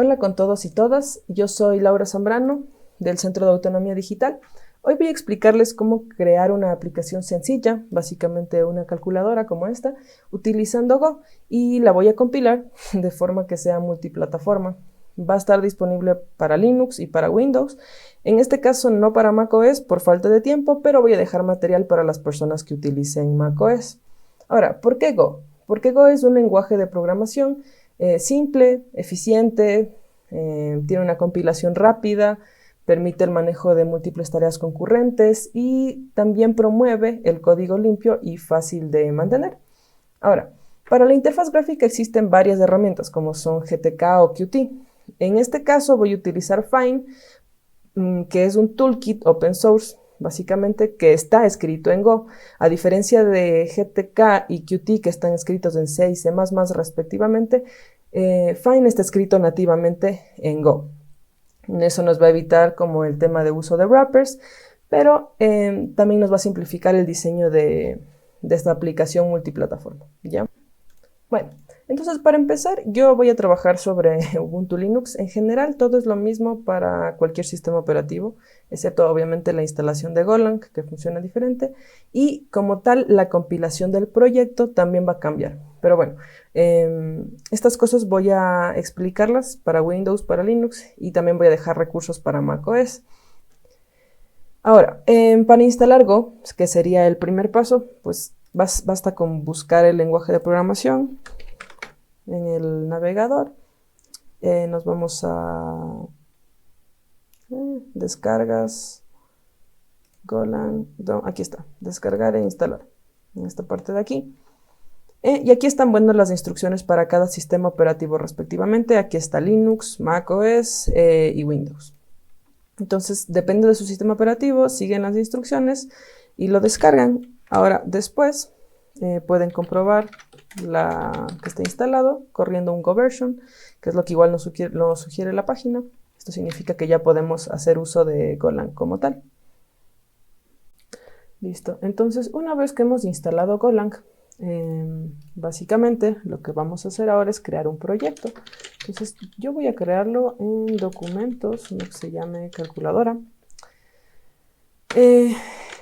Hola con todos y todas, yo soy Laura Zambrano del Centro de Autonomía Digital. Hoy voy a explicarles cómo crear una aplicación sencilla, básicamente una calculadora como esta, utilizando Go, y la voy a compilar de forma que sea multiplataforma. Va a estar disponible para Linux y para Windows. En este caso no para macOS por falta de tiempo, pero voy a dejar material para las personas que utilicen macOS. Ahora, ¿por qué Go? Porque Go es un lenguaje de programación simple, eficiente, tiene una compilación rápida, permite el manejo de múltiples tareas concurrentes y también promueve el código limpio y fácil de mantener. Ahora, para la interfaz gráfica existen varias herramientas como son GTK o Qt. En este caso voy a utilizar Fine, que es un toolkit open source, básicamente que está escrito en Go. A diferencia de GTK y Qt, que están escritos en C y C++ respectivamente, Fine está escrito nativamente en Go. Eso nos va a evitar como el tema de uso de wrappers, pero también nos va a simplificar el diseño de esta aplicación multiplataforma, ¿ya? Bueno, entonces para empezar yo voy a trabajar sobre Ubuntu Linux. En general todo es lo mismo para cualquier sistema operativo, excepto obviamente la instalación de Golang, que funciona diferente, y como tal la compilación del proyecto también va a cambiar. Pero bueno, estas cosas voy a explicarlas para Windows, para Linux, y también voy a dejar recursos para macOS. Ahora, para instalar Go, que sería el primer paso, pues basta con buscar el lenguaje de programación en el navegador. Nos vamos a descargas, Golang, aquí está, descargar e instalar, en esta parte de aquí. Y aquí están, bueno, las instrucciones para cada sistema operativo respectivamente. Aquí está Linux, macOS y Windows. Entonces, depende de su sistema operativo, siguen las instrucciones y lo descargan. Ahora, después, pueden comprobar que está instalado corriendo un Go version, que es lo que igual nos sugiere la página. Esto significa que ya podemos hacer uso de Golang como tal. Listo. Entonces, una vez que hemos instalado Golang, básicamente lo que vamos a hacer ahora es crear un proyecto. Entonces yo voy a crearlo en documentos, uno que se llame calculadora.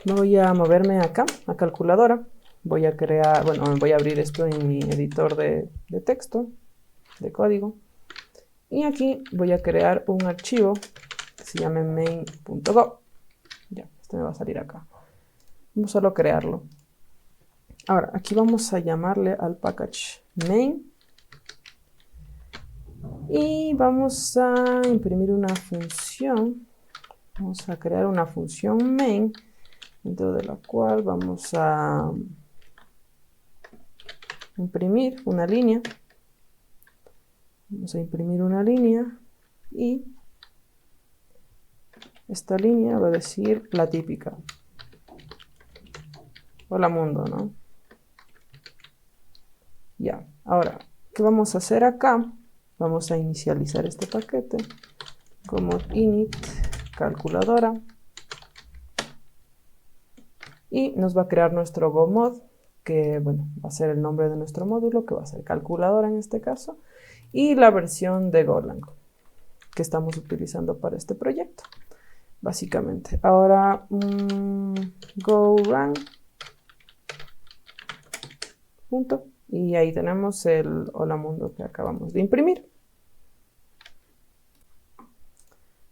Voy a moverme acá a calculadora. Voy a crear, bueno, voy a abrir esto en mi editor de texto, de código, y aquí voy a crear un archivo que se llame main.go. Ya, este me va a salir acá. Vamos solo a crearlo. Ahora, aquí vamos a llamarle al package main y vamos a imprimir una función. Vamos a crear una función main dentro de la cual vamos a imprimir una línea. Vamos a imprimir una línea y esta línea va a decir la típica. Hola mundo, ¿no? Ya, ahora, ¿qué vamos a hacer acá? Vamos a inicializar este paquete como init calculadora y nos va a crear nuestro Go mod, que bueno, va a ser el nombre de nuestro módulo, que va a ser calculadora en este caso, y la versión de Golang que estamos utilizando para este proyecto, básicamente. Ahora, Go run, punto. Y ahí tenemos el hola mundo que acabamos de imprimir.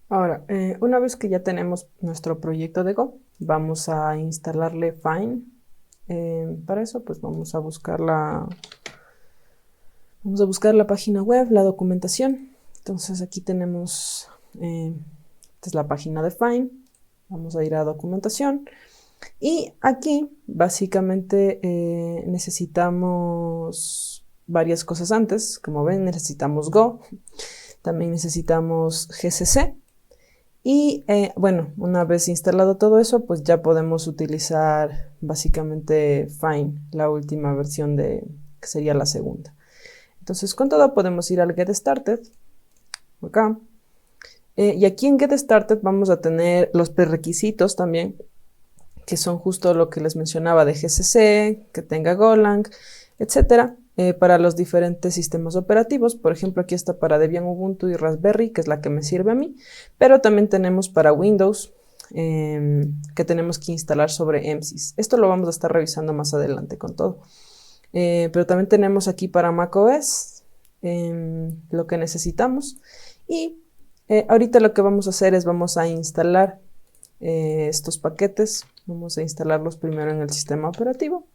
Ahora, una vez que ya tenemos nuestro proyecto de Go, vamos a instalarle Fine. Para eso, pues vamos a buscar la página web, la documentación. Entonces aquí tenemos, esta es la página de Fine. Vamos a ir a documentación. Y aquí básicamente necesitamos varias cosas antes. Como ven, necesitamos Go, también necesitamos GCC. Y bueno, una vez instalado todo eso, pues ya podemos utilizar básicamente Fine, la última versión que sería la segunda. Entonces con todo podemos ir al Get Started, acá. Y aquí en Get Started vamos a tener los prerequisitos también, que son justo lo que les mencionaba de GCC, que tenga Golang, etc. para los diferentes sistemas operativos. Por ejemplo, aquí está para Debian, Ubuntu y Raspberry, que es la que me sirve a mí, pero también tenemos para Windows, que tenemos que instalar sobre MSys. Esto lo vamos a estar revisando más adelante con todo. Pero también tenemos aquí para macOS lo que necesitamos. Y ahorita lo que vamos a hacer es vamos a instalar estos paquetes. Vamos a instalarlos primero en el sistema operativo.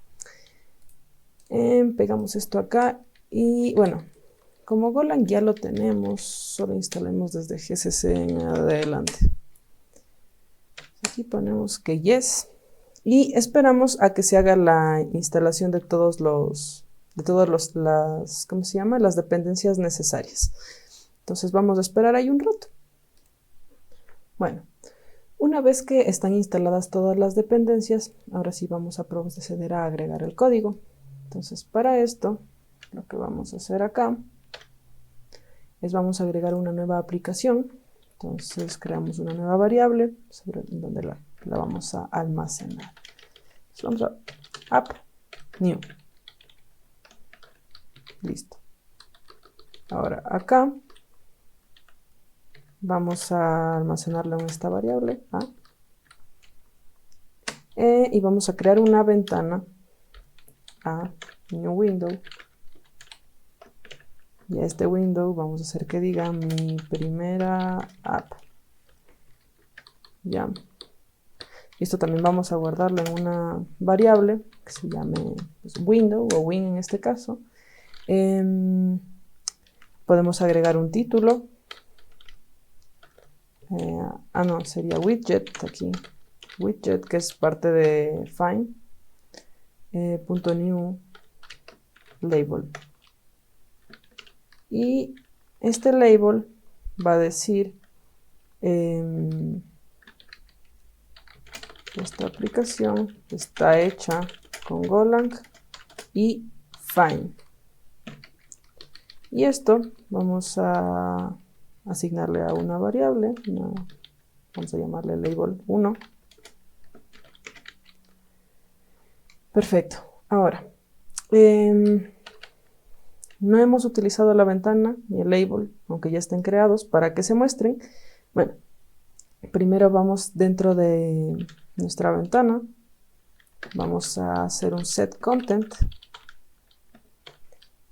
Pegamos esto acá y bueno, como Golang ya lo tenemos, solo instalemos desde GCC en adelante. Aquí ponemos que yes y esperamos a que se haga la instalación de ¿cómo se llama? Las dependencias necesarias. Entonces vamos a esperar ahí un rato. Bueno, una vez que están instaladas todas las dependencias, ahora sí vamos a proceder a agregar el código. Entonces, para esto, lo que vamos a hacer acá es vamos a agregar una nueva aplicación. Entonces, creamos una nueva variable sobre donde la vamos a almacenar. Entonces, vamos a app new. Listo. Ahora, acá vamos a almacenarla en esta variable A. Y vamos a crear una ventana a new window, y a este window vamos a hacer que diga mi primera app. Ya. Y esto también vamos a guardarlo en una variable que se llame pues, window o win en este caso. Podemos agregar un título. No, sería widget aquí. Widget, que es parte de find. .new label, y este label va a decir esta aplicación está hecha con Golang y find, y esto vamos a asignarle a una variable, vamos a llamarle label 1. Perfecto. Ahora, no hemos utilizado la ventana ni el label, aunque ya estén creados, para que se muestren. Bueno, primero vamos dentro de nuestra ventana. Vamos a hacer un set content.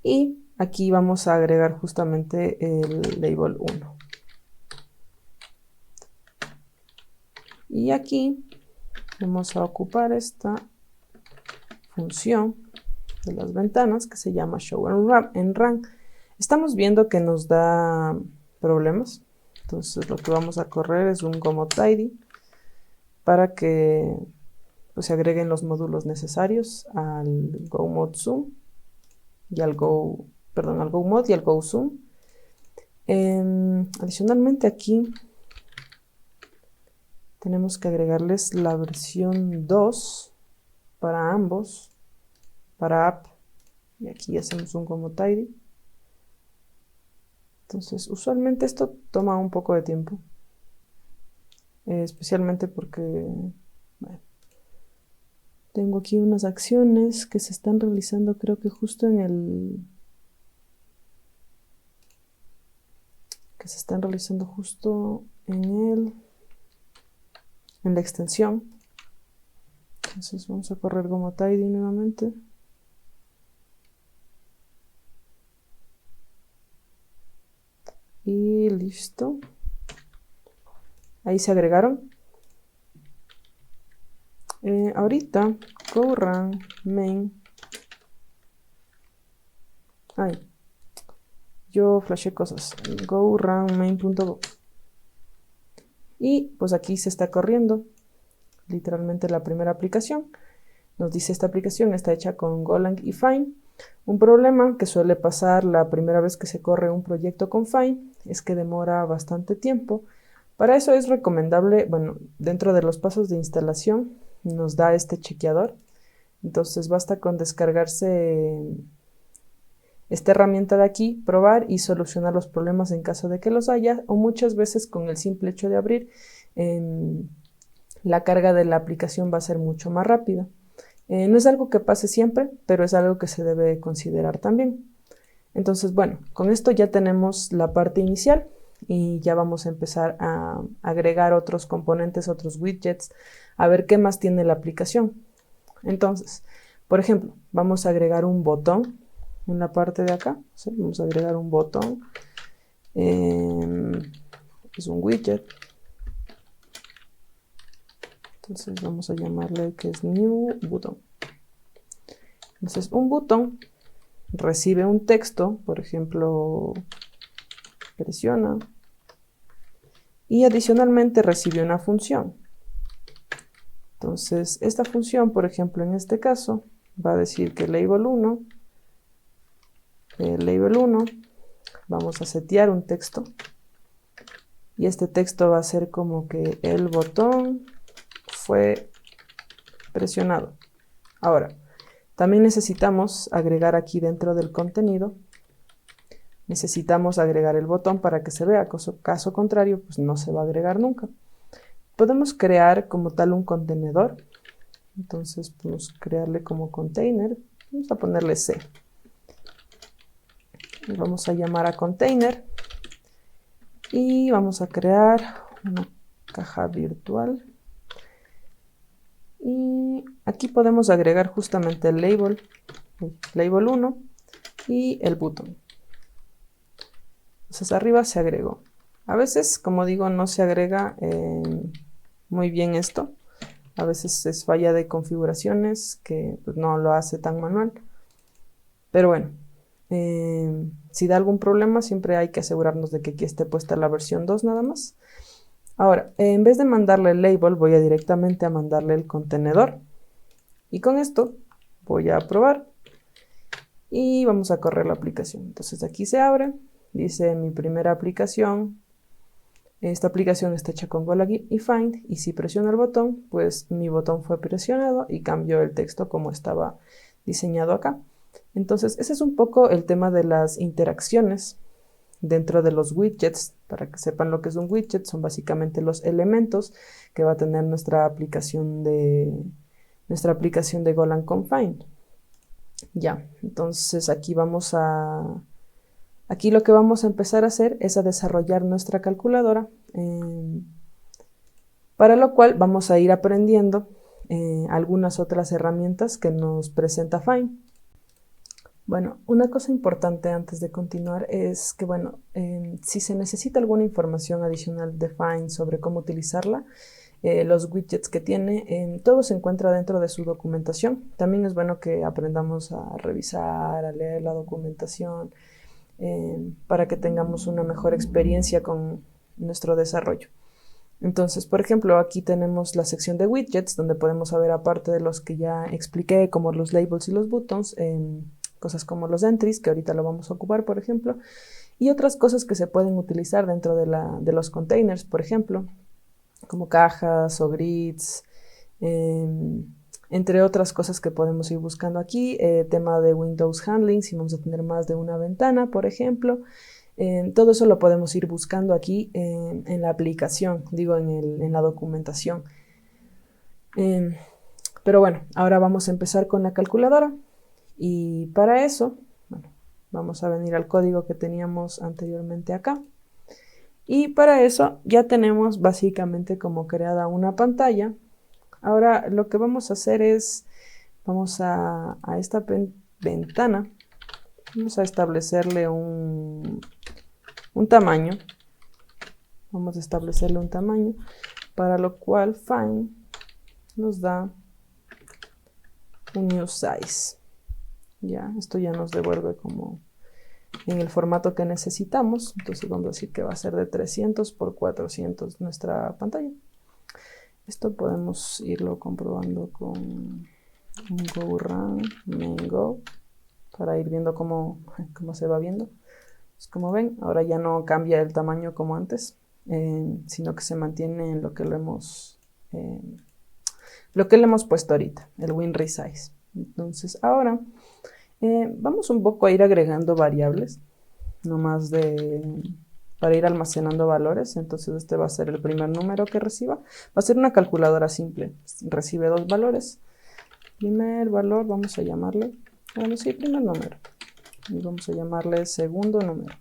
Y aquí vamos a agregar justamente el label 1. Y aquí vamos a ocupar esta función de las ventanas que se llama show en run. Estamos viendo que nos da problemas, entonces lo que vamos a correr es un goModTidy para que pues, se agreguen los módulos necesarios al goModZoom y al goMod y al goZoom. Adicionalmente aquí tenemos que agregarles la versión 2 para ambos, para app, y aquí hacemos un goModTidy. Entonces, usualmente esto toma un poco de tiempo, especialmente porque bueno, tengo aquí unas acciones que se están realizando, creo que justo en la extensión. Entonces vamos a correr goModTidy nuevamente. Y listo. Ahí se agregaron. Ahorita go run main. Yo flashé cosas. Go run main.go. Y pues aquí se está corriendo literalmente la primera aplicación. Nos dice esta aplicación está hecha con Golang y Find. Un problema que suele pasar la primera vez que se corre un proyecto con Find es que demora bastante tiempo. Para eso es recomendable, bueno, dentro de los pasos de instalación nos da este chequeador. Entonces basta con descargarse esta herramienta de aquí, probar y solucionar los problemas en caso de que los haya, o muchas veces con el simple hecho de abrir, la carga de la aplicación va a ser mucho más rápida. No es algo que pase siempre, pero es algo que se debe considerar también. Entonces, bueno, con esto ya tenemos la parte inicial y ya vamos a empezar a agregar otros componentes, otros widgets, a ver qué más tiene la aplicación. Entonces, por ejemplo, vamos a agregar un botón en la parte de acá. ¿Sí? Vamos a agregar un botón. Es un widget. Entonces vamos a llamarle que es new button. Entonces un botón recibe un texto, por ejemplo, presiona, y adicionalmente recibe una función. Entonces esta función, por ejemplo, en este caso, va a decir que label 1, vamos a setear un texto, y este texto va a ser como que el botón fue presionado. Ahora, también necesitamos agregar aquí dentro del contenido, necesitamos agregar el botón para que se vea, caso contrario, pues no se va a agregar nunca. Podemos crear como tal un contenedor, entonces podemos crearle como container, vamos a ponerle C. Y vamos a llamar a container y vamos a crear una caja virtual. Y aquí podemos agregar justamente el label 1 y el button. Entonces arriba se agregó. A veces, como digo, no se agrega muy bien esto. A veces es falla de configuraciones que pues, no lo hace tan manual. Pero bueno, si da algún problema siempre hay que asegurarnos de que aquí esté puesta la versión 2 nada más. Ahora, en vez de mandarle el label, voy a directamente a mandarle el contenedor. Y con esto voy a probar. Y vamos a correr la aplicación. Entonces aquí se abre. Dice mi primera aplicación. Esta aplicación está hecha con Golang y Find. Y si presiono el botón, pues mi botón fue presionado y cambió el texto como estaba diseñado acá. Entonces ese es un poco el tema de las interacciones dentro de los widgets. Para que sepan lo que es un widget, son básicamente los elementos que va a tener nuestra aplicación de Golang con Find. Ya, entonces aquí lo que vamos a empezar a hacer es a desarrollar nuestra calculadora, para lo cual vamos a ir aprendiendo algunas otras herramientas que nos presenta Find. Bueno, una cosa importante antes de continuar es que, bueno, si se necesita alguna información adicional de Find sobre cómo utilizarla, los widgets que tiene, todo se encuentra dentro de su documentación. También es bueno que aprendamos a revisar, a leer la documentación, para que tengamos una mejor experiencia con nuestro desarrollo. Entonces, por ejemplo, aquí tenemos la sección de widgets, donde podemos saber, aparte de los que ya expliqué, como los labels y los buttons, cosas como los entries, que ahorita lo vamos a ocupar, por ejemplo, y otras cosas que se pueden utilizar dentro de los containers, por ejemplo, como cajas o grids, entre otras cosas que podemos ir buscando aquí. Tema de Windows Handling, si vamos a tener más de una ventana, por ejemplo. Todo eso lo podemos ir buscando aquí en la aplicación, digo, en la documentación. Pero bueno, ahora vamos a empezar con la calculadora. Y para eso, bueno, vamos a venir al código que teníamos anteriormente acá. Y para eso ya tenemos básicamente como creada una pantalla. Ahora lo que vamos a hacer es, vamos a esta ventana, vamos a establecerle un tamaño. Vamos a establecerle un tamaño, para lo cual Find nos da un new size. Ya, esto ya nos devuelve como en el formato que necesitamos. Entonces vamos a decir que va a ser de 300 por 400 nuestra pantalla. Esto podemos irlo comprobando con un go run main go para ir viendo cómo se va viendo. Pues como ven, ahora ya no cambia el tamaño como antes, sino que se mantiene en lo que le hemos puesto ahorita, el WinResize. Entonces ahora vamos un poco a ir agregando variables, nomás para ir almacenando valores. Entonces este va a ser el primer número que reciba. Va a ser una calculadora simple, recibe 2 valores. primer valor vamos a llamarle, bueno, sí, primer número. Y vamos a llamarle segundo número.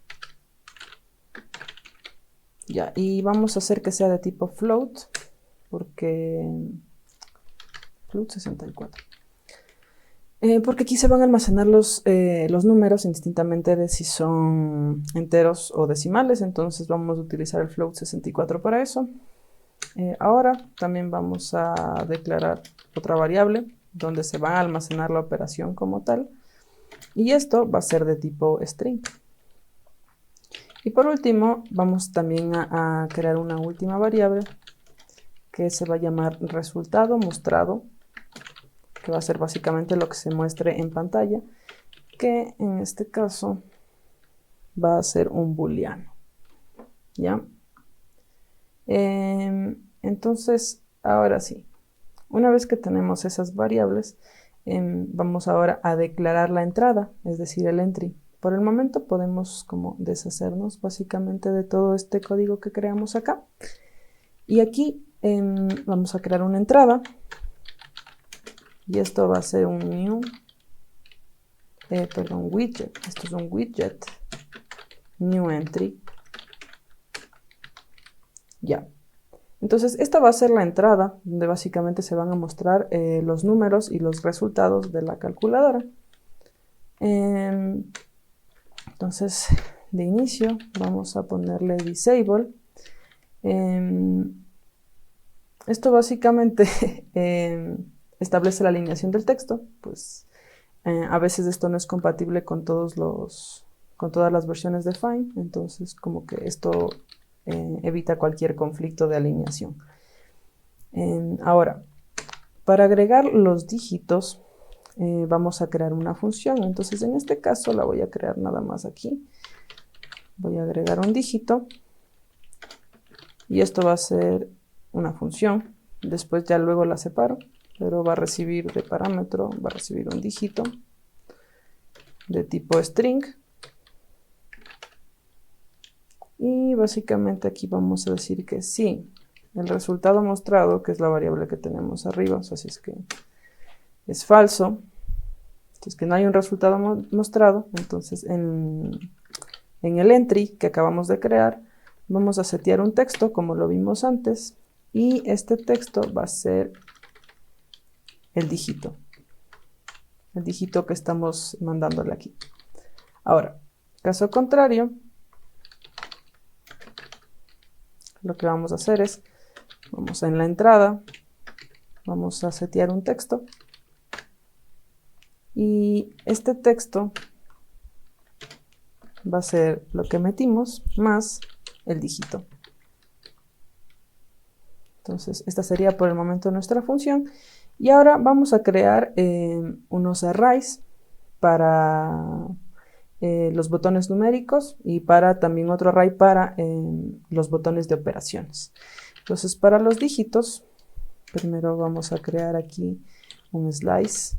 Ya, y vamos a hacer que sea de tipo float, porque float 64. Porque aquí se van a almacenar los números indistintamente de si son enteros o decimales, entonces vamos a utilizar el float 64 para eso. Ahora también vamos a declarar otra variable donde se va a almacenar la operación como tal, y esto va a ser de tipo string. Y por último vamos también a crear una última variable que se va a llamar resultado mostrado, que va a ser básicamente lo que se muestre en pantalla, que en este caso va a ser un booleano, ¿ya? Entonces, ahora sí, una vez que tenemos esas variables, vamos ahora a declarar la entrada, es decir, el entry. Por el momento podemos como deshacernos básicamente de todo este código que creamos acá. Y aquí vamos a crear una entrada. Y esto va a ser un widget. Esto es un widget. New entry. Ya. Entonces, esta va a ser la entrada, donde básicamente se van a mostrar los números y los resultados de la calculadora. Entonces, de inicio, vamos a ponerle disable. Esto básicamente establece la alineación del texto, pues a veces esto no es compatible con todas las versiones de Fine, entonces como que esto evita cualquier conflicto de alineación. Ahora, para agregar los dígitos, vamos a crear una función. Entonces en este caso la voy a crear nada más aquí. Voy a agregar un dígito y esto va a ser una función. Después ya luego la separo, pero va a recibir de parámetro, va a recibir un dígito de tipo string. Y básicamente aquí vamos a decir que sí, el resultado mostrado, que es la variable que tenemos arriba, o sea, si es que es falso, si es que no hay un resultado mostrado, entonces en el entry que acabamos de crear, vamos a setear un texto como lo vimos antes, y este texto va a ser el dígito que estamos mandándole aquí. Ahora, caso contrario, lo que vamos a hacer es, vamos en la entrada, vamos a setear un texto, y este texto va a ser lo que metimos más el dígito. Entonces, esta sería por el momento nuestra función. Y ahora vamos a crear unos arrays para los botones numéricos y para también otro array para los botones de operaciones. Entonces, para los dígitos, primero vamos a crear aquí un slice.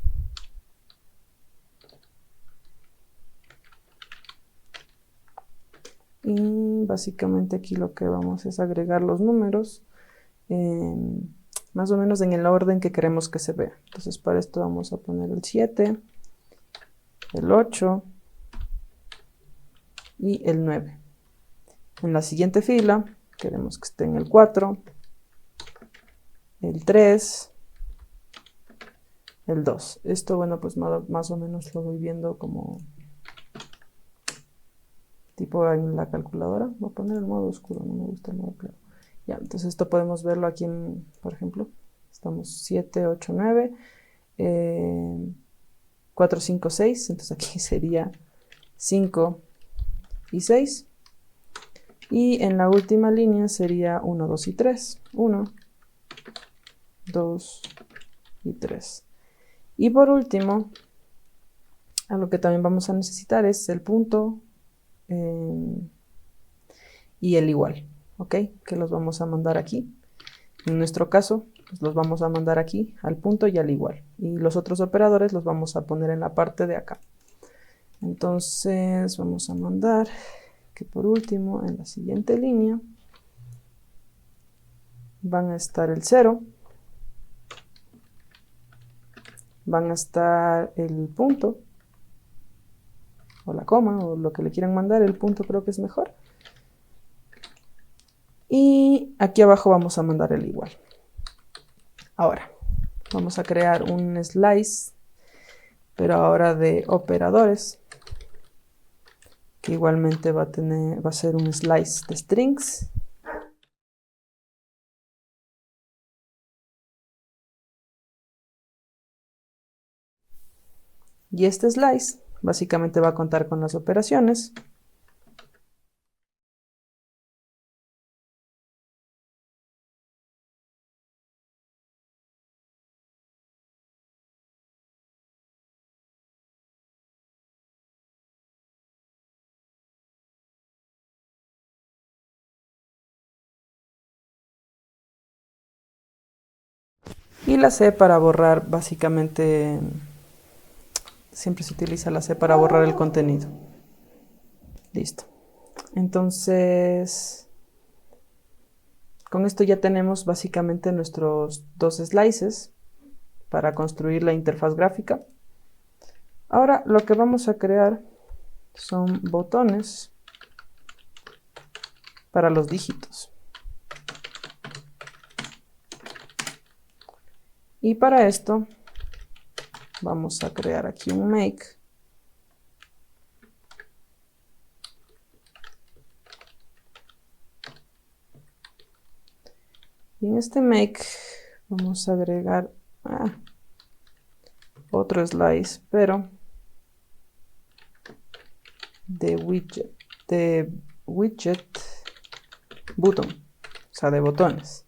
Y básicamente aquí lo que vamos es agregar los números más o menos en el orden que queremos que se vea. Entonces para esto vamos a poner el 7, el 8 y el 9. En la siguiente fila queremos que esté en el 4, el 3, el 2. Esto, bueno, pues más o menos lo voy viendo como tipo en la calculadora. Voy a poner el modo oscuro, no me gusta el modo claro. Ya, entonces esto podemos verlo aquí, por ejemplo, estamos 7, 8, 9, 4, 5, 6, entonces aquí sería 5 y 6. Y en la última línea sería 1, 2 y 3. 1, 2 y 3. Y por último, algo que también vamos a necesitar es el punto y el igual, ¿ok? Que los vamos a mandar aquí. En nuestro caso, pues los vamos a mandar aquí al punto y al igual. Y los otros operadores los vamos a poner en la parte de acá. Entonces vamos a mandar que por último en la siguiente línea van a estar el 0, van a estar el punto, o la coma, o lo que le quieran mandar. El punto creo que es mejor. Y aquí abajo vamos a mandar el igual. Ahora, vamos a crear un slice, pero ahora de operadores, que igualmente va a ser un slice de strings. Y este slice básicamente va a contar con las operaciones. Y la C para borrar, básicamente, siempre se utiliza la C para borrar el contenido. Listo. Entonces, con esto ya tenemos básicamente nuestros dos slices para construir la interfaz gráfica. Ahora lo que vamos a crear son botones para los dígitos. Y para esto vamos a crear aquí un make. Y en este make vamos a agregar otro slice, pero de widget button, o sea, de botones.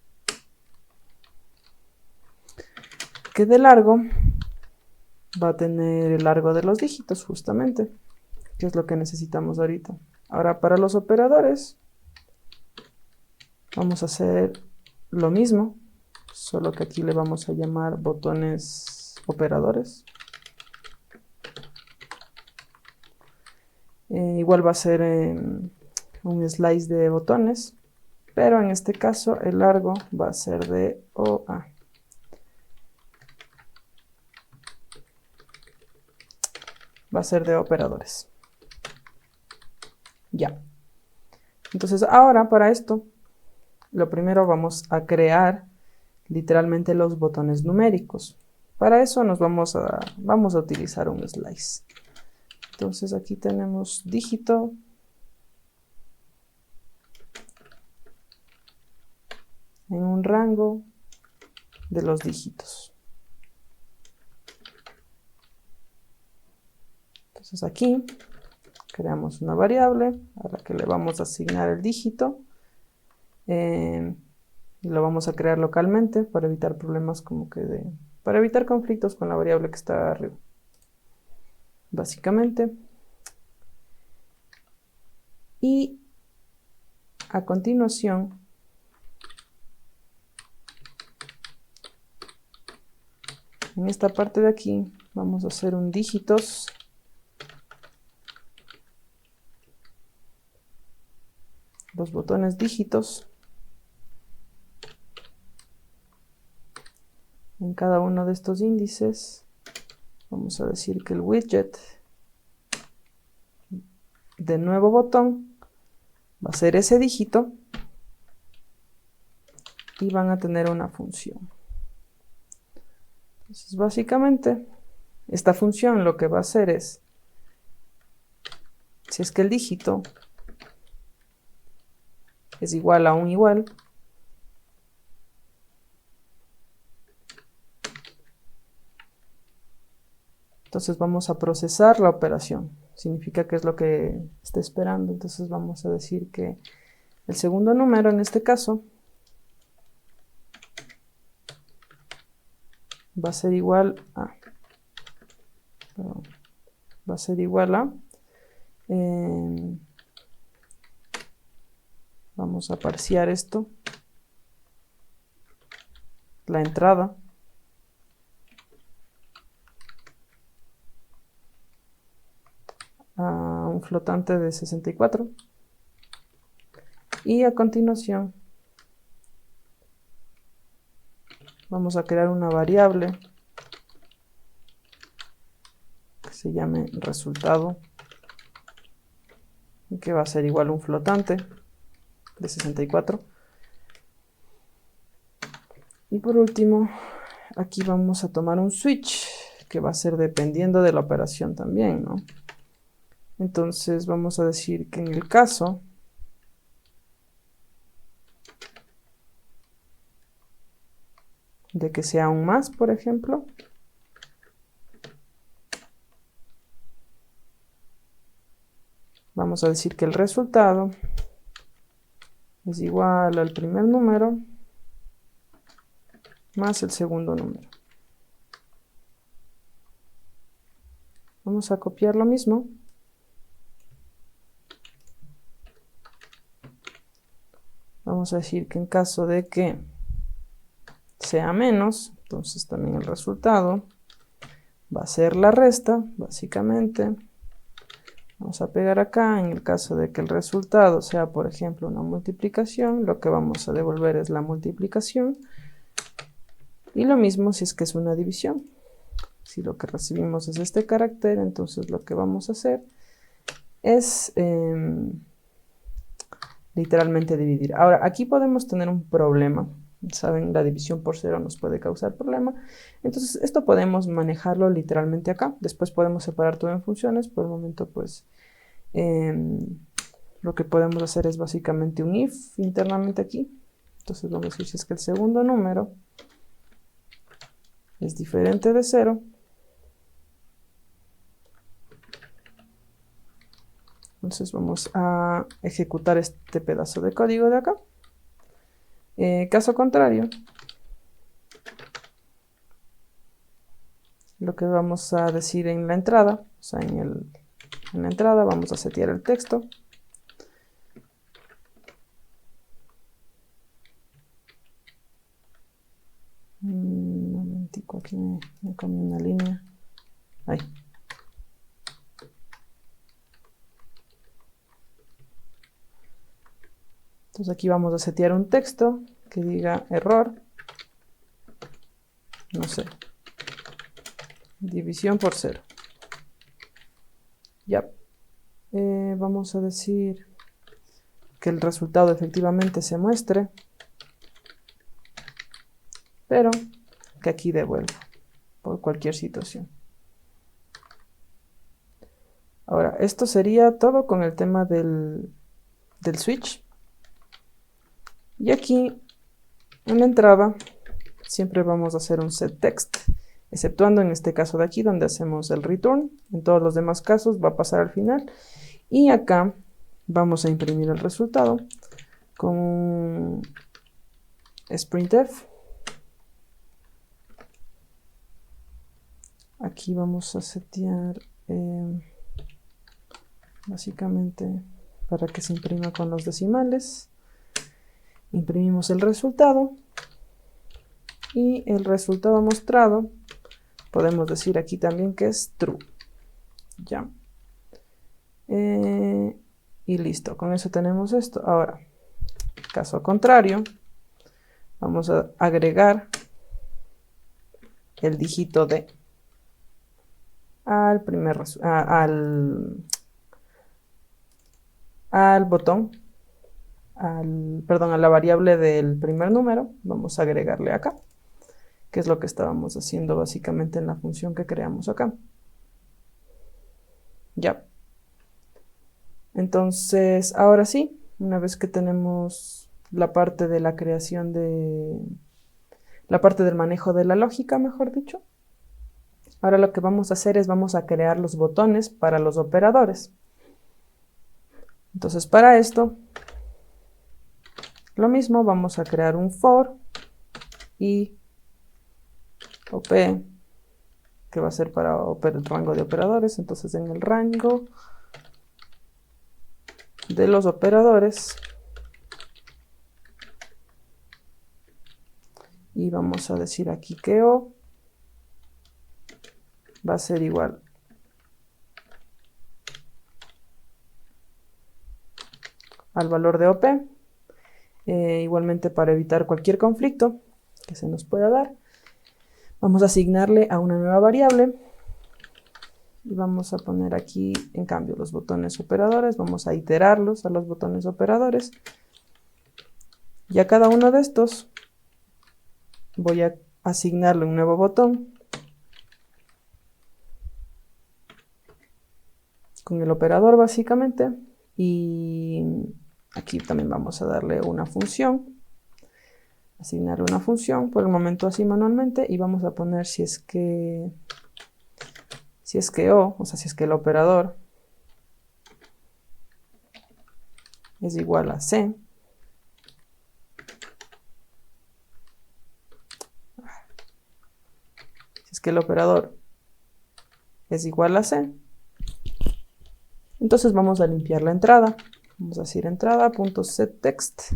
Que de largo va a tener el largo de los dígitos, justamente, que es lo que necesitamos ahorita. Ahora, para los operadores, vamos a hacer lo mismo, solo que aquí le vamos a llamar botones operadores. Igual va a ser un slice de botones, pero en este caso el largo va a ser de OA. Va a ser de operadores. Ya. Entonces ahora para esto, lo primero vamos a crear literalmente los botones numéricos. Para eso vamos a utilizar un slice. Entonces aquí tenemos dígito, en un rango de los dígitos. Entonces aquí creamos una variable a la que le vamos a asignar el dígito y lo vamos a crear localmente para evitar problemas para evitar conflictos con la variable que está arriba. Básicamente. Y a continuación en esta parte de aquí vamos a hacer un dígitos los botones dígitos en cada uno de estos índices. Vamos a decir que el widget de nuevo botón va a ser ese dígito y van a tener una función. Entonces básicamente esta función lo que va a hacer es, si es que el dígito es igual a un igual, entonces vamos a procesar la operación. Significa que es lo que está esperando. Entonces vamos a decir que el segundo número, en este caso, va a ser igual a... vamos a parsear esto. La entrada. A un flotante de 64 y a continuación vamos a crear una variable se llame resultado, que va a ser igual un flotante de 64. Y por último, aquí vamos a tomar un switch, que va a ser dependiendo de la operación también, ¿no? Entonces vamos a decir que en el caso de que sea un más, por ejemplo, vamos a decir que el resultado es igual al primer número más el segundo número. Vamos a copiar lo mismo. Vamos a decir que en caso de que sea menos, entonces también el resultado va a ser la resta, básicamente. Vamos a pegar acá. En el caso de que el resultado sea, por ejemplo, una multiplicación, lo que vamos a devolver es la multiplicación. Y lo mismo si es que es una división. Si lo que recibimos es este carácter, entonces lo que vamos a hacer es literalmente dividir. Ahora, aquí podemos tener un problema. Saben, la división por cero nos puede causar problema. Entonces, esto podemos manejarlo literalmente acá. Después podemos separar todo en funciones. Por el momento, pues, lo que podemos hacer es básicamente un if internamente aquí. Entonces, vamos a decir si es que el segundo número es diferente de 0. Entonces vamos a ejecutar este pedazo de código de acá. Caso contrario, lo que vamos a decir en la entrada, o sea, en la entrada vamos a setear el texto. Un momentico, aquí me comí una línea. Ahí. Entonces aquí vamos a setear un texto que diga error, no sé, división por 0. Ya. Vamos a decir que el resultado efectivamente se muestre, pero que aquí devuelva por cualquier situación. Ahora, esto sería todo con el tema del switch. Y aquí, en la entrada, siempre vamos a hacer un setText, exceptuando en este caso de aquí, donde hacemos el return. En todos los demás casos va a pasar al final. Y acá vamos a imprimir el resultado con sprintf. Aquí vamos a setear básicamente para que se imprima con los decimales. Imprimimos el resultado y el resultado mostrado podemos decir aquí también que es true. Ya. Y listo, con eso tenemos esto. Ahora, caso contrario, vamos a agregar el dígito D al botón, perdón, a la variable del primer número. Vamos a agregarle acá, que es lo que estábamos haciendo básicamente en la función que creamos acá. Ya. Entonces, ahora sí, una vez que tenemos la parte de la creación la parte del manejo de la lógica, mejor dicho, ahora lo que vamos a hacer es vamos a crear los botones para los operadores. Entonces, para esto, lo mismo, vamos a crear un for y op, que va a ser para el rango de operadores. Entonces, en el rango de los operadores, y vamos a decir aquí que O va a ser igual al valor de OP. Igualmente, para evitar cualquier conflicto que se nos pueda dar, vamos a asignarle a una nueva variable Y vamos a poner aquí, en cambio, los botones operadores. Vamos a iterarlos a los botones operadores. Y a cada uno de estos voy a asignarle un nuevo botón con el operador básicamente. Y aquí también vamos a darle una función. Asignar una función, por el momento así manualmente, y vamos a poner si es que o sea, si es que el operador es igual a C, si es que el operador es igual a C, entonces vamos a limpiar la entrada. Vamos a decir entrada.setText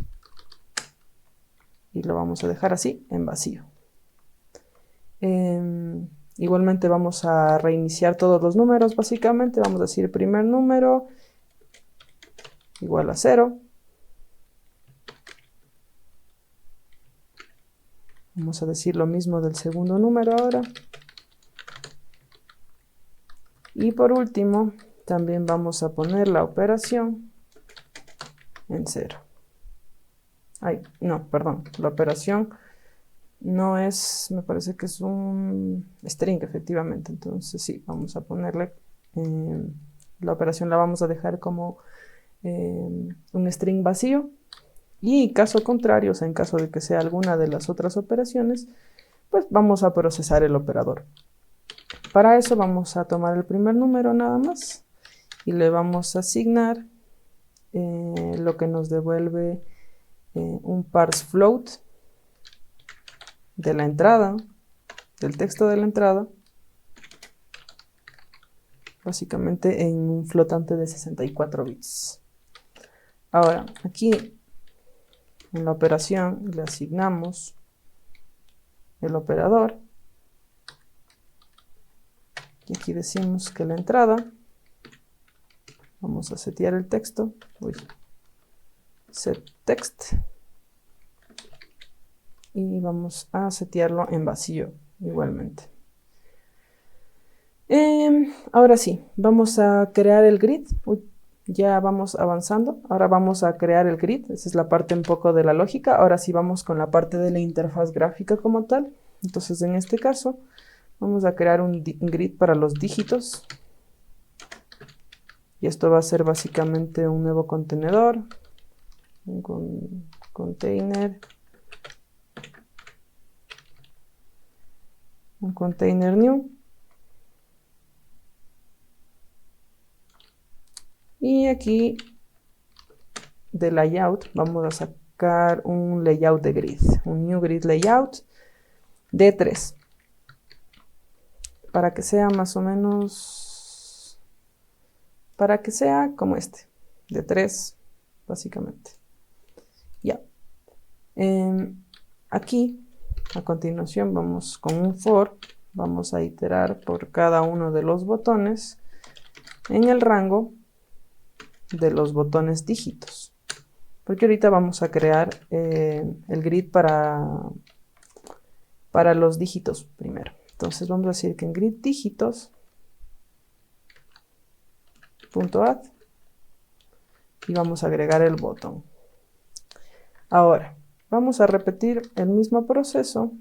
y lo vamos a dejar así en vacío. Igualmente vamos a reiniciar todos los números básicamente. Vamos a decir primer número igual a 0. Vamos a decir lo mismo del segundo número ahora. Y por último, también vamos a poner la operación en 0. Ay, no, perdón, la operación no es, me parece que es un string efectivamente. Entonces sí, vamos a ponerle, la operación la vamos a dejar como un string vacío. Y caso contrario, o sea, en caso de que sea alguna de las otras operaciones, pues vamos a procesar el operador. Para eso vamos a tomar el primer número nada más y le vamos a asignar lo que nos devuelve un parse float de la entrada, del texto de la entrada, básicamente en un flotante de 64 bits. Ahora, aquí en la operación le asignamos el operador y aquí decimos que la entrada, vamos a setear el texto, setText, y vamos a setearlo en vacío igualmente. Ahora sí, vamos a crear el grid. Ya vamos avanzando. Ahora vamos a crear el grid. Esa es la parte un poco de la lógica. Ahora sí vamos con la parte de la interfaz gráfica como tal. Entonces en este caso vamos a crear un grid para los dígitos. Y esto va a ser básicamente un nuevo contenedor. Un container. Un container new. Y aquí de layout vamos a sacar un layout de grid, un new grid layout de 3, para que sea más o menos, para que sea como este, de 3 básicamente. Ya. Aquí a continuación vamos con un for, vamos a iterar por cada uno de los botones en el rango de los botones dígitos, porque ahorita vamos a crear el grid para los dígitos primero. Entonces vamos a decir que en grid dígitos .add y vamos a agregar el botón. Ahora vamos a repetir el mismo proceso.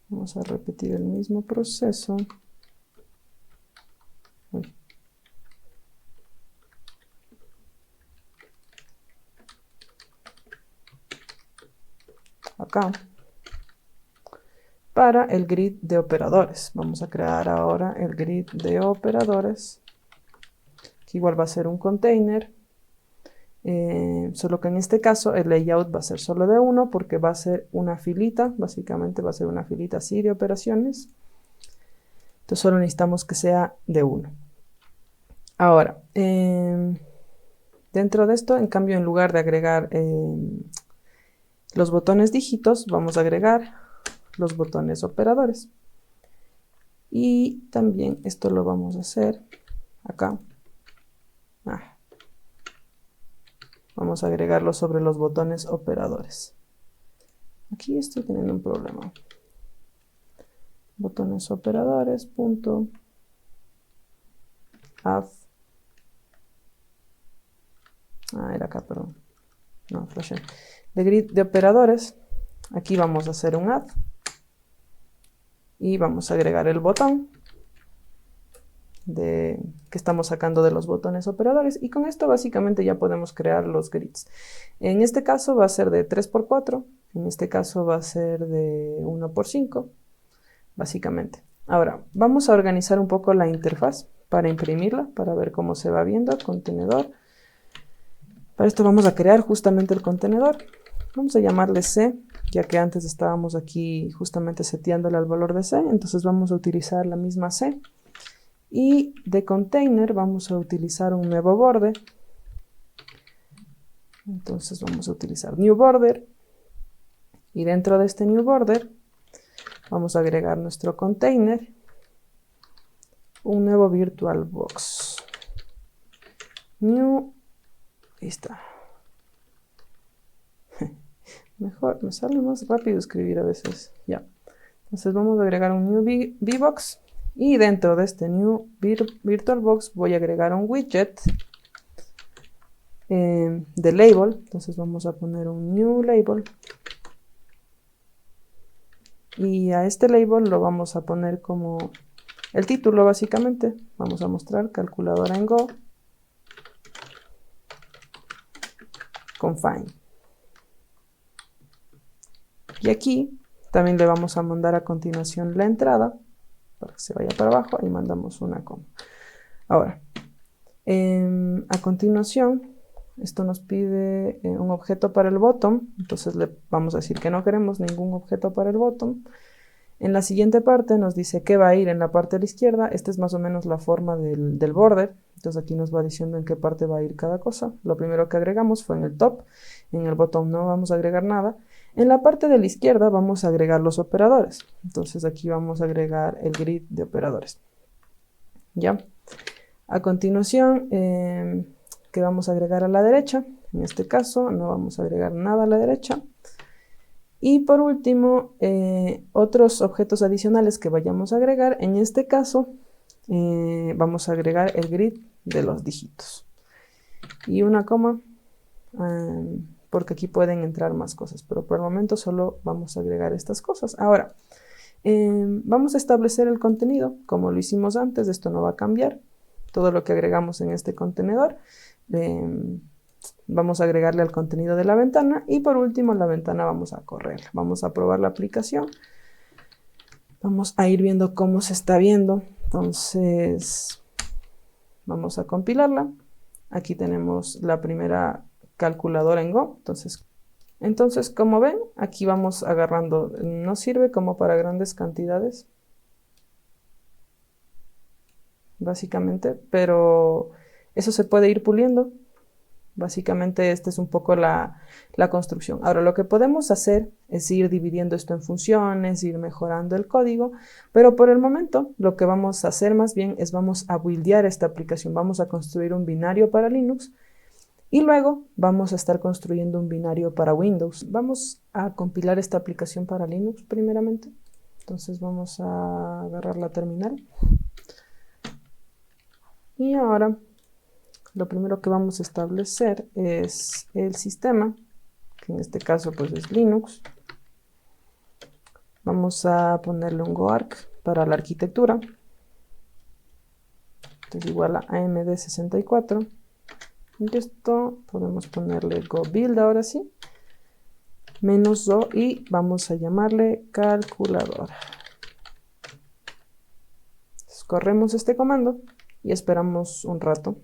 Vamos a repetir el mismo proceso. Acá. Para el grid de operadores. Vamos a crear ahora el grid de operadores, que igual va a ser un container. Solo que en este caso el layout va a ser solo de 1 porque va a ser una filita, básicamente va a ser una filita así de operaciones. Entonces solo necesitamos que sea de 1. Ahora, dentro de esto, en cambio, en lugar de agregar los botones dígitos, vamos a agregar los botones operadores. Y también esto lo vamos a hacer acá. Vamos a agregarlo sobre los botones operadores. Aquí estoy teniendo un problema. botones operadores, punto, add, era acá, perdón, no, flashé, de grid de operadores, aquí vamos a hacer un add, y vamos a agregar el botón que estamos sacando de los botones operadores, y con esto básicamente ya podemos crear los grids. En este caso va a ser de 3×4, en este caso va a ser de 1×5, básicamente. Ahora, vamos a organizar un poco la interfaz para imprimirla, para ver cómo se va viendo el contenedor. Para esto vamos a crear justamente el contenedor. Vamos a llamarle C, ya que antes estábamos aquí justamente seteándole al valor de C, entonces vamos a utilizar la misma C. Y de container vamos a utilizar un nuevo border. Entonces vamos a utilizar new border. Y dentro de este new border vamos a agregar nuestro container, un nuevo VirtualBox. New, ahí está. Mejor, me sale más rápido escribir a veces. Ya. Entonces vamos a agregar un new VBox. Y dentro de este new VirtualBox voy a agregar un widget de label. Entonces vamos a poner un new label. Y a este label lo vamos a poner como el título básicamente. Vamos a mostrar calculadora en Go. Confine. Y aquí también le vamos a mandar a continuación la entrada, para que se vaya para abajo, y mandamos una coma. Ahora, a continuación, esto nos pide un objeto para el bottom, entonces le vamos a decir que no queremos ningún objeto para el bottom. En la siguiente parte nos dice que va a ir en la parte de la izquierda. Esta es más o menos la forma del border, entonces aquí nos va diciendo en qué parte va a ir cada cosa. Lo primero que agregamos fue en el top, en el bottom no vamos a agregar nada. En la parte de la izquierda vamos a agregar los operadores. Entonces aquí vamos a agregar el grid de operadores. ¿Ya? A continuación, ¿qué vamos a agregar a la derecha? En este caso no vamos a agregar nada a la derecha. Y por último, otros objetos adicionales que vayamos a agregar. En este caso, vamos a agregar el grid de los dígitos. Y una coma. Porque aquí pueden entrar más cosas, pero por el momento solo vamos a agregar estas cosas. Ahora, vamos a establecer el contenido, como lo hicimos antes, esto no va a cambiar. Todo lo que agregamos en este contenedor, vamos a agregarle al contenido de la ventana, y por último la ventana vamos a correr. Vamos a probar la aplicación. Vamos a ir viendo cómo se está viendo. Entonces, vamos a compilarla. Aquí tenemos la primera calculadora en Go. Entonces, como ven, aquí vamos agarrando. No sirve como para grandes cantidades, básicamente, pero eso se puede ir puliendo. Básicamente esta es un poco la construcción. Ahora lo que podemos hacer es ir dividiendo esto en funciones, ir mejorando el código, pero por el momento lo que vamos a hacer más bien es vamos a buildear esta aplicación. Vamos a construir un binario para Linux y luego vamos a estar construyendo un binario para Windows. Vamos a compilar esta aplicación para Linux primeramente. Entonces vamos a agarrar la terminal. Y ahora lo primero que vamos a establecer es el sistema, que en este caso pues es Linux. Vamos a ponerle un goarch para la arquitectura. Entonces igual a AMD64. Y esto podemos ponerle go build ahora sí. -o y vamos a llamarle calculadora. Entonces, corremos este comando y esperamos un rato.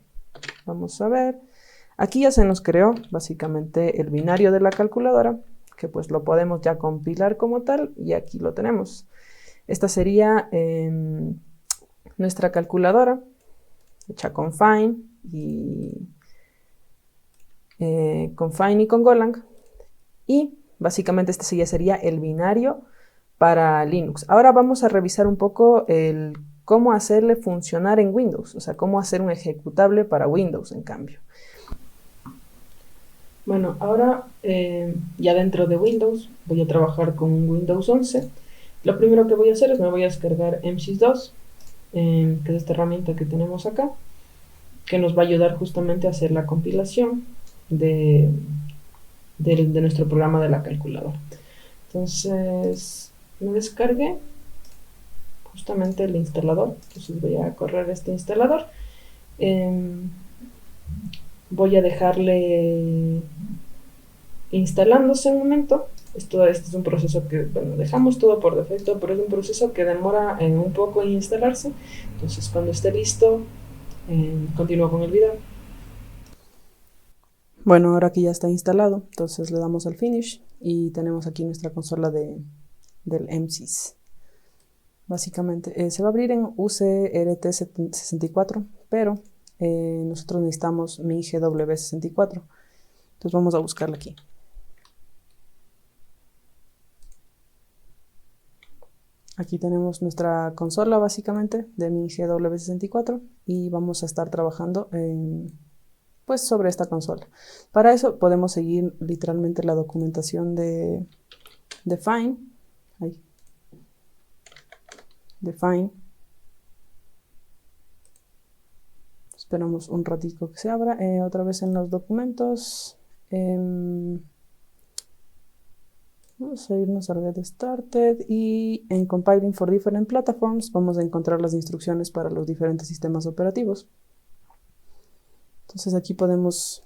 Vamos a ver. Aquí ya se nos creó básicamente el binario de la calculadora, que pues lo podemos ya compilar como tal, y aquí lo tenemos. Esta sería nuestra calculadora, hecha con Fine y con Golang, y básicamente este ya sería el binario para Linux. Ahora vamos a revisar un poco cómo hacerle funcionar en Windows, o sea, cómo hacer un ejecutable para Windows en cambio. Bueno, ahora ya dentro de Windows voy a trabajar con un Windows 11. Lo primero que voy a hacer es me voy a descargar MSys2, que es esta herramienta que tenemos acá, que nos va a ayudar justamente a hacer la compilación de nuestro programa de la calculadora. Entonces me descargué justamente el instalador, entonces voy a correr este instalador. Voy a dejarle instalándose un momento. Este es un proceso que, bueno, dejamos todo por defecto, pero es un proceso que demora un poco en instalarse. Entonces cuando esté listo, continúo con el video. Bueno, ahora que ya está instalado, entonces le damos al finish y tenemos aquí nuestra consola del MSys. Básicamente se va a abrir en UCRT64, pero nosotros necesitamos MinGW64. Entonces vamos a buscarla aquí. Aquí tenemos nuestra consola básicamente de MinGW64 y vamos a estar trabajando pues sobre esta consola. Para eso podemos seguir literalmente la documentación de Fine. Ahí. De Fine. Esperamos un ratito que se abra. Otra vez en los documentos. Vamos a irnos al Get Started y en Compiling for Different Platforms vamos a encontrar las instrucciones para los diferentes sistemas operativos. Entonces aquí podemos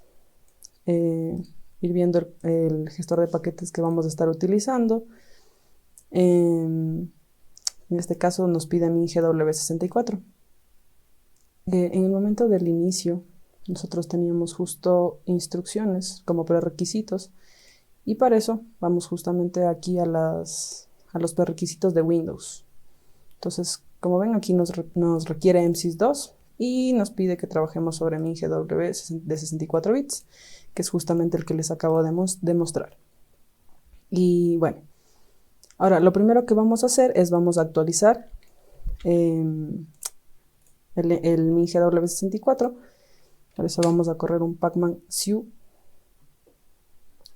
ir viendo el gestor de paquetes que vamos a estar utilizando. En este caso nos pide MinGW64. En el momento del inicio nosotros teníamos justo instrucciones como prerequisitos. Y para eso vamos justamente aquí a los prerequisitos de Windows. Entonces, como ven, aquí nos requiere MSys2 y nos pide que trabajemos sobre MinGW de 64 bits, que es justamente el que les acabo de mostrar. Y bueno, ahora lo primero que vamos a hacer es vamos a actualizar el MinGW64. Por eso vamos a correr un pacman su.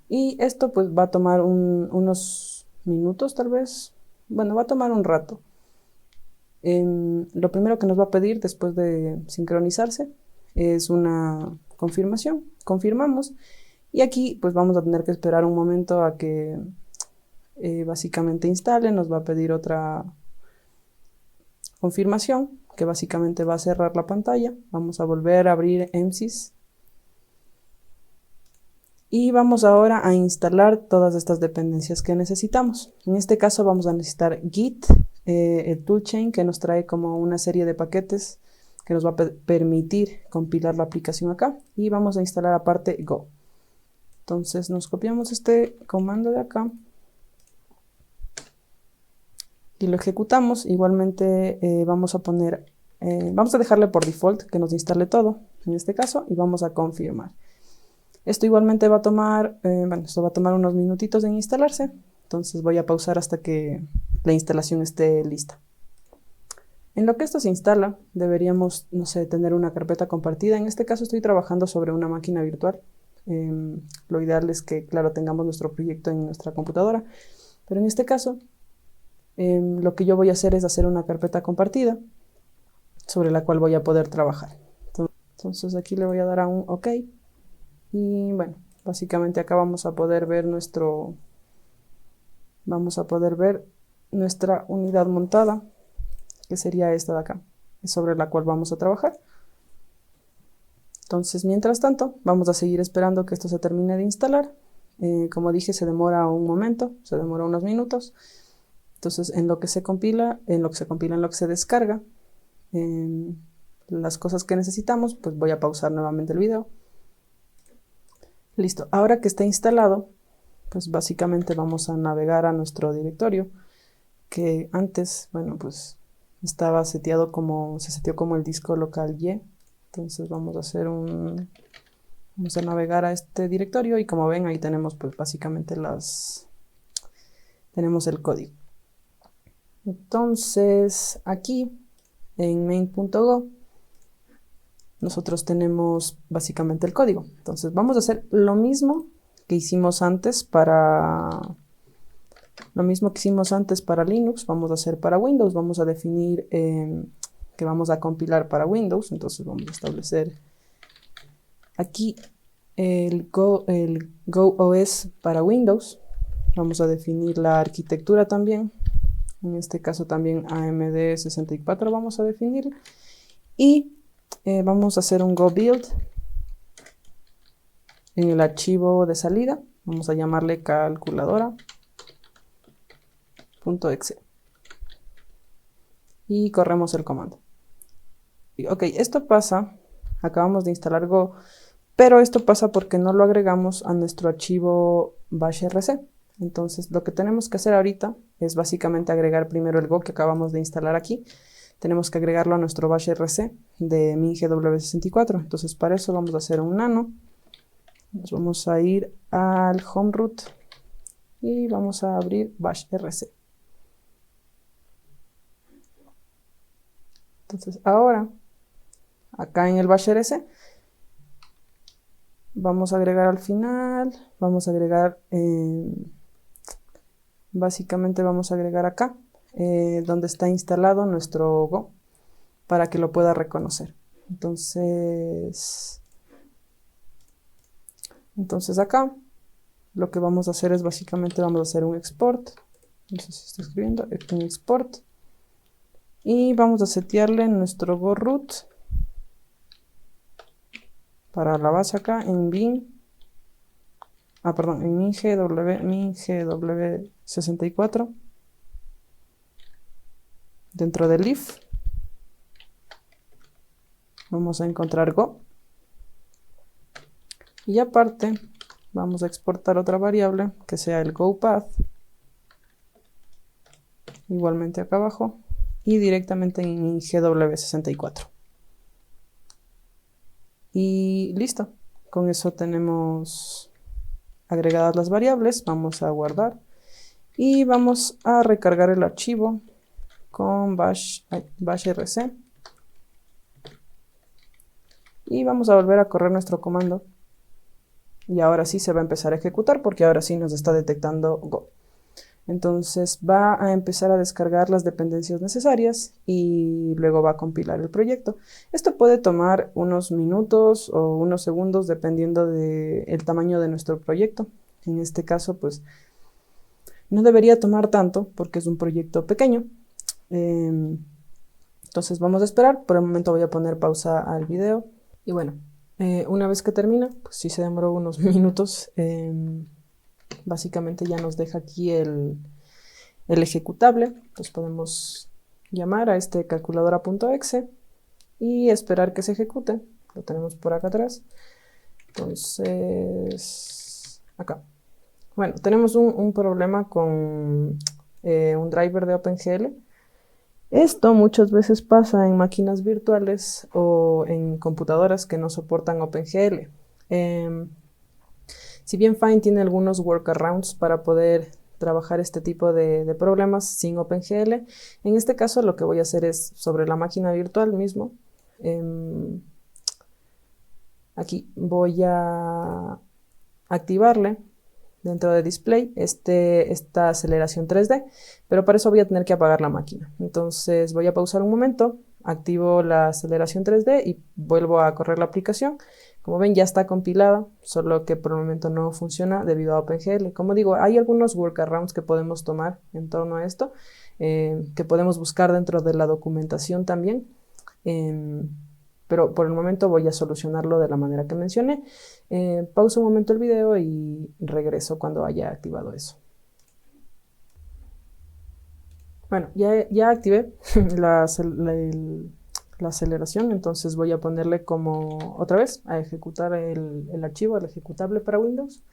Y esto pues va a tomar unos minutos tal vez. Bueno, va a tomar un rato. Lo primero que nos va a pedir después de sincronizarse es una confirmación. Confirmamos. Y aquí pues vamos a tener que esperar un momento a que básicamente instale. Nos va a pedir otra confirmación que básicamente va a cerrar la pantalla. Vamos a volver a abrir MSys. Y vamos ahora a instalar todas estas dependencias que necesitamos. En este caso vamos a necesitar Git, el toolchain que nos trae como una serie de paquetes que nos va a permitir compilar la aplicación acá. Y vamos a instalar aparte Go. Entonces nos copiamos este comando de acá y lo ejecutamos. Igualmente vamos a dejarle por default que nos instale todo en este caso y vamos a confirmar. Esto igualmente va a tomar, esto va a tomar unos minutitos en instalarse, entonces voy a pausar hasta que la instalación esté lista. En lo que esto se instala, deberíamos, no sé, tener una carpeta compartida. En este caso estoy trabajando sobre una máquina virtual. Lo ideal es que, claro, tengamos nuestro proyecto en nuestra computadora, pero en este caso, lo que yo voy a hacer es hacer una carpeta compartida sobre la cual voy a poder trabajar. Entonces aquí le voy a dar a un OK. Y bueno, básicamente acá vamos a poder ver nuestra unidad montada, que sería esta de acá, sobre la cual vamos a trabajar. Entonces, mientras tanto, vamos a seguir esperando que esto se termine de instalar. Como dije, se demora un momento, se demora unos minutos. Entonces, en lo que se descarga, las cosas que necesitamos, pues voy a pausar nuevamente el video. Listo, ahora que está instalado, pues básicamente vamos a navegar a nuestro directorio, que antes, bueno, pues estaba seteado se seteó como el disco local Y. Entonces vamos a navegar a este directorio y como ven ahí tenemos pues básicamente tenemos el código. Entonces aquí en main.go nosotros tenemos básicamente el código. Entonces vamos a hacer lo mismo que hicimos antes para Lo mismo que hicimos antes para Linux, vamos a hacer para Windows. Vamos a definir que vamos a compilar para Windows. Entonces vamos a establecer aquí el Go OS para Windows. Vamos a definir la arquitectura también. En este caso también AMD 64 vamos a definir. Y vamos a hacer un Go Build en el archivo de salida. Vamos a llamarle calculadora.exe. Y corremos el comando. Ok, esto pasa. Acabamos de instalar Go. Pero esto pasa porque no lo agregamos a nuestro archivo bashrc. Entonces lo que tenemos que hacer ahorita es básicamente agregar primero el Go que acabamos de instalar aquí. Tenemos que agregarlo a nuestro bashrc de MinGW64. Entonces para eso vamos a hacer un nano. Nos vamos a ir al home root y vamos a abrir bashrc. Entonces ahora, acá en el bashrc, vamos a agregar al final, vamos a agregar, básicamente vamos a agregar acá, donde está instalado nuestro Go, para que lo pueda reconocer. Entonces acá, lo que vamos a hacer es básicamente vamos a hacer un export, no sé si estoy escribiendo, un export, y vamos a setearle nuestro Go root para la base acá en bin, en MinGW64, dentro del if vamos a encontrar Go, y aparte vamos a exportar otra variable que sea el GoPath, igualmente acá abajo, y directamente en MinGW64. Y listo, con eso tenemos agregadas las variables. Vamos a guardar y vamos a recargar el archivo con bashrc y vamos a volver a correr nuestro comando, y ahora sí se va a empezar a ejecutar porque ahora sí nos está detectando Go. Entonces va a empezar a descargar las dependencias necesarias y luego va a compilar el proyecto. Esto puede tomar unos minutos o unos segundos dependiendo del tamaño de nuestro proyecto. En este caso, pues no debería tomar tanto porque es un proyecto pequeño. Entonces vamos a esperar. Por el momento voy a poner pausa al video. Y bueno, una vez que termina, pues sí se demoró unos minutos. Básicamente ya nos deja aquí el ejecutable. Entonces podemos llamar a este calculadora.exe y esperar que se ejecute. Lo tenemos por acá atrás. Entonces, acá. Bueno, tenemos un problema con un driver de OpenGL. Esto muchas veces pasa en máquinas virtuales o en computadoras que no soportan OpenGL. Si bien Fine tiene algunos workarounds para poder trabajar este tipo de problemas sin OpenGL, en este caso lo que voy a hacer es sobre la máquina virtual mismo. Aquí voy a activarle dentro de display esta aceleración 3D, pero para eso voy a tener que apagar la máquina. Entonces voy a pausar un momento, activo la aceleración 3D y vuelvo a correr la aplicación. Como ven, ya está compilada, solo que por el momento no funciona debido a OpenGL. Como digo, hay algunos workarounds que podemos tomar en torno a esto, que podemos buscar dentro de la documentación también. Pero por el momento voy a solucionarlo de la manera que mencioné. Pauso un momento el video y regreso cuando haya activado eso. Bueno, ya activé la aceleración, entonces voy a ponerle como otra vez a ejecutar el archivo, el ejecutable para Windows.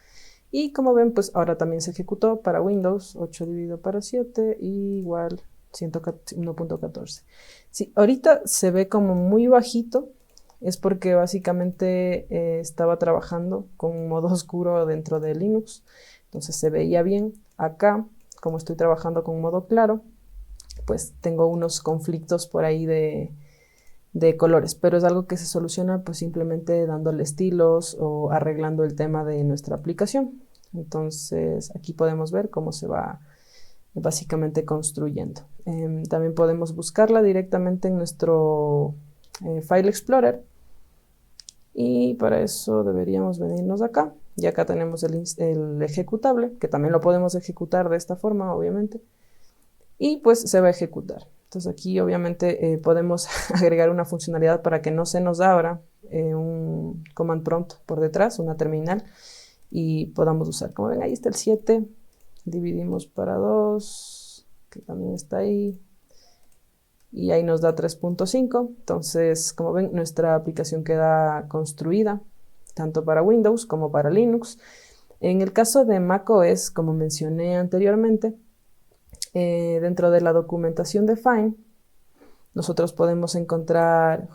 Y como ven, pues ahora también se ejecutó para Windows, 8 dividido para 7 igual 1.14. Sí, ahorita se ve como muy bajito, es porque básicamente estaba trabajando con un modo oscuro dentro de Linux, entonces se veía bien. Acá, como estoy trabajando con modo claro, pues tengo unos conflictos por ahí de colores, pero es algo que se soluciona pues simplemente dándole estilos o arreglando el tema de nuestra aplicación. Entonces aquí podemos ver cómo se va básicamente construyendo. También podemos buscarla directamente en nuestro File Explorer, y para eso deberíamos venirnos acá, y acá tenemos el ejecutable, que también lo podemos ejecutar de esta forma, obviamente, y pues se va a ejecutar. Entonces aquí obviamente podemos agregar una funcionalidad para que no se nos abra un command prompt por detrás, una terminal, y podamos usar. Como ven, ahí está el 7, dividimos para 2, que también está ahí, y ahí nos da 3.5. Entonces, como ven, nuestra aplicación queda construida, tanto para Windows como para Linux. En el caso de macOS, como mencioné anteriormente, dentro de la documentación de Fine, nosotros podemos encontrar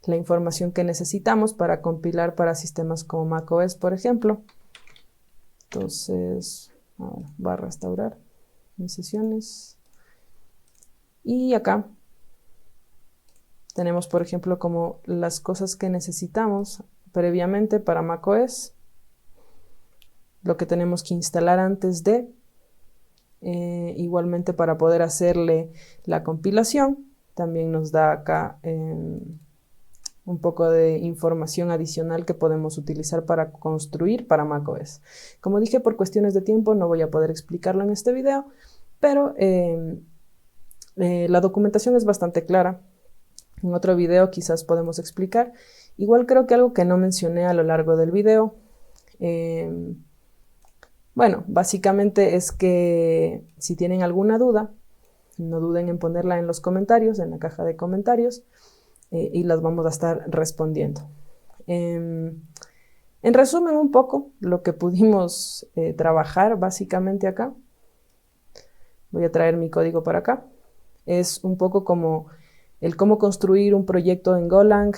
la información que necesitamos para compilar para sistemas como macOS, por ejemplo. Entonces, ahora va a restaurar mis sesiones. Y acá tenemos, por ejemplo, como las cosas que necesitamos previamente para macOS, lo que tenemos que instalar antes de, igualmente para poder hacerle la compilación. También nos da acá un poco de información adicional que podemos utilizar para construir para macOS. Como dije, por cuestiones de tiempo no voy a poder explicarlo en este video, pero la documentación es bastante clara. En otro video quizás podemos explicar. Igual creo que algo que no mencioné a lo largo del video, bueno, básicamente es que si tienen alguna duda, no duden en ponerla en los comentarios, en la caja de comentarios, y las vamos a estar respondiendo. En resumen un poco lo que pudimos trabajar básicamente acá. Voy a traer mi código para acá. Es un poco como el cómo construir un proyecto en Golang,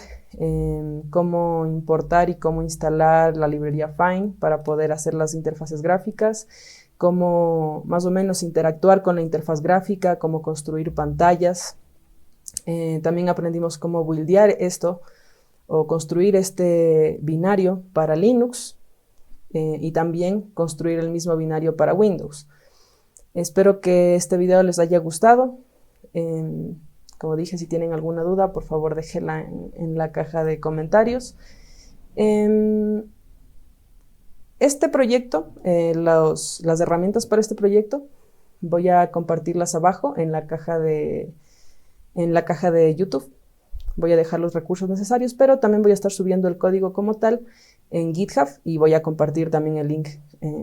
cómo importar y cómo instalar la librería Fine para poder hacer las interfaces gráficas, cómo más o menos interactuar con la interfaz gráfica, cómo construir pantallas. También aprendimos cómo buildear esto o construir este binario para Linux, y también construir el mismo binario para Windows. Espero que este video les haya gustado. Como dije, si tienen alguna duda, por favor déjenla en la caja de comentarios. Este proyecto, las herramientas para este proyecto, voy a compartirlas abajo en la caja de YouTube. Voy a dejar los recursos necesarios, pero también voy a estar subiendo el código como tal en GitHub y voy a compartir también el link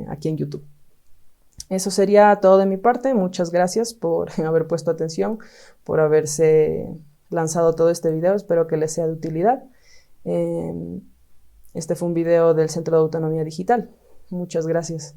aquí en YouTube. Eso sería todo de mi parte. Muchas gracias por haber puesto atención, por haberse lanzado todo este video. Espero que les sea de utilidad. Este fue un video del Centro de Autonomía Digital. Muchas gracias.